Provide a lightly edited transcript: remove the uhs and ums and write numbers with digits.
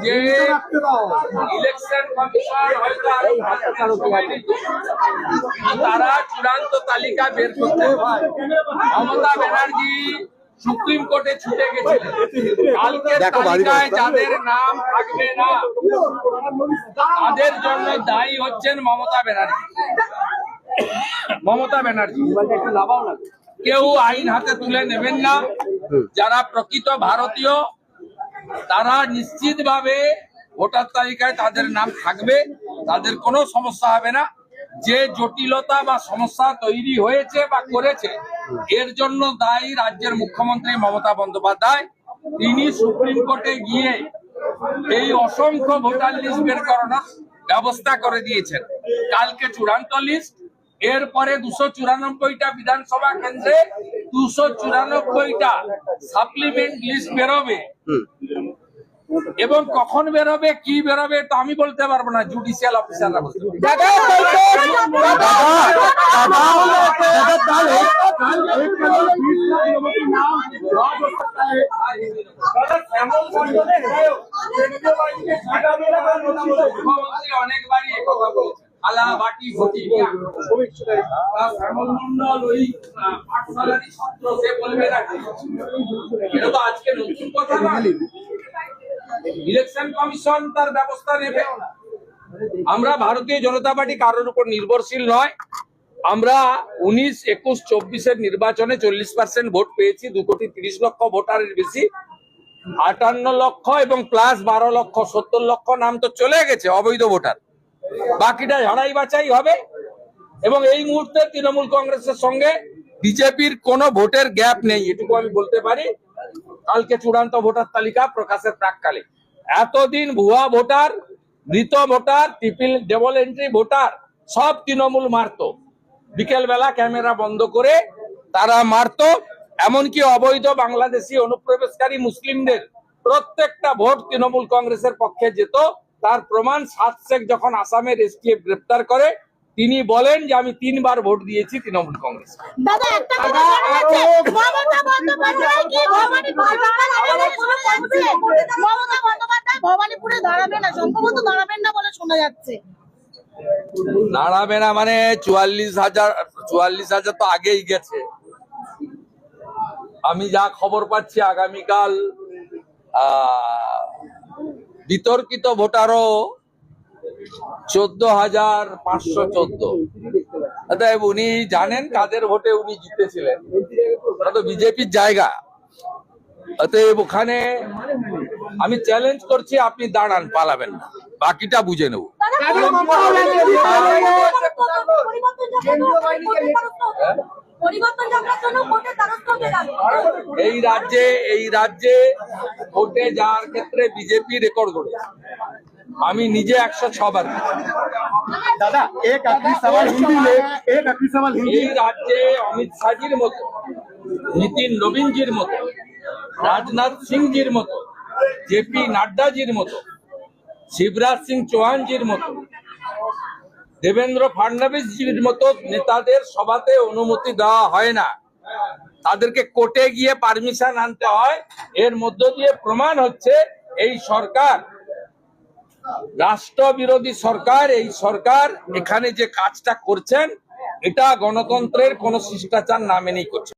যে election commission হয়তো আরো সময় নিত, তারা চূড়ান্ত তালিকা বের করতে। মমতা ব্যানার্জি সুপ্রিম কোর্টে ছুটে গেছিলেন। কালকে তালিকায় যাদের নাম থাকবে না তাদের জন্য দায়ী হচ্ছেন মমতা ব্যানার্জি। কেউ আইন হাতে তুলে নেবেন না। যারা প্রকৃত ভারতীয় তারা নিশ্চিতভাবে ভোটার তালিকায় তাদের নাম থাকবে, তাদের কোনো সমস্যা হবে না। যে জটিলতা বা সমস্যা তৈরি হয়েছে বা করেছে এর জন্য দায়ী রাজ্যের মুখ্যমন্ত্রী মমতা বন্দ্যোপাধ্যায়। তিনি সুপ্রিম কোর্টে গিয়ে এই অসংখ্য ভোটার লিস্ট বের করানোর ব্যবস্থা করে দিয়েছেন। কালকে চূড়ান্ত লিস্ট, এরপরে 294টা বিধানসভা কেন্দ্রে 294টা সাপ্লিমেন্ট লিস্ট বেরোবে। এবং কখন বেরোবে, কি বেরোবে তো আমি বলতে পারবো না, জুডিশিয়াল অফিসাররা বলতে অনেকবারই কথা বলছে আলাবাটি ভোটি মন্ডল ওই পাঠশালারই ছাত্র, সে বলবে না। এটা তো আজকে নতুন কথা না। ইলেকশন কমিশন তার ব্যবস্থা নেবে। আমরা ভারতীয় জনতা পার্টি কারোর উপর নির্ভরশীল নয়। আমরা 19, 21, 24-এর নির্বাচনে 40% ভোট পেয়েছি। 2,30,00,000 ভোটারের বেশি, 58 লক্ষ এবং প্লাস 12 লক্ষ, 70 লক্ষ নাম তো চলে গেছে অবৈধ ভোটার। বাকিটা ঝাড়াই বাছাই হবে। এবং এই মুহূর্তে তৃণমূল কংগ্রেসের সঙ্গে বিজেপির কোনো ভোটের গ্যাপ নেই, এটুকু আমি বলতে পারি। কালকে চূড়ান্ত ভোটার তালিকা প্রকাশের প্রাককালে এতদিন ভুয়া ভোটার, মৃত voter, triple double entry voter সব তৃণমূল মারতো। বিকেল বেলা ক্যামেরা বন্ধ করে তারা মারতো। এমনকি অবৈধ বাংলাদেশি অনুপ্রবেশকারী মুসলিমদের প্রত্যেকটা ভোট তৃণমূল কংগ্রেসের পক্ষে যেত। তার প্রমাণ সাত শেখ যখন আসামের এসটিএফ গ্রেপ্তার করে তিনি বলেন যে আমি 3 বার ভোট দিয়েছি তৃণমূল কংগ্রেস। দাঁড়াবে না মানে 44,000 তো আগেই গেছে। আমি যা খবর পাচ্ছি আগামীকাল বিতর্কিত ভোটারও 14,514। অতএব উনি জানেন কাদের ভোটে উনি জিতেছিলেন। ওটা তো বিজেপির জায়গা। অতএব ওখানে আমি চ্যালেঞ্জ করছি, আপনি দাঁড়ান, পালাবেন না, বাকিটা বুঝে নেব। এই রাজ্যে ভোটে যাওয়ার ক্ষেত্রে বিজেপি রেকর্ড করেছে। আমি নিজে 106 বার। এই রাজ্যে অমিত শাহজির মতো, নীতিন নবীনজির মতো, রাজনাথ সিংজির মতো, জেপি নাড্ডাজির মতো, শিবরাজ সিং চৌহানজির মতো, দেবেন্দ্র ফাডনবিসজির মতো নেতাদের সভাতে অনুমতি দেওয়া হয় না। তাদেরকে কোর্টে গিয়ে পারমিশন আনতে হয়। এর মধ্য দিয়ে প্রমাণ হচ্ছে এই সরকার রাষ্ট্রবিরোধী সরকার। এই সরকার এখানে যে কাজটা করছেন এটা গণতন্ত্রের কোন শিষ্টাচার না মেনেই করছে।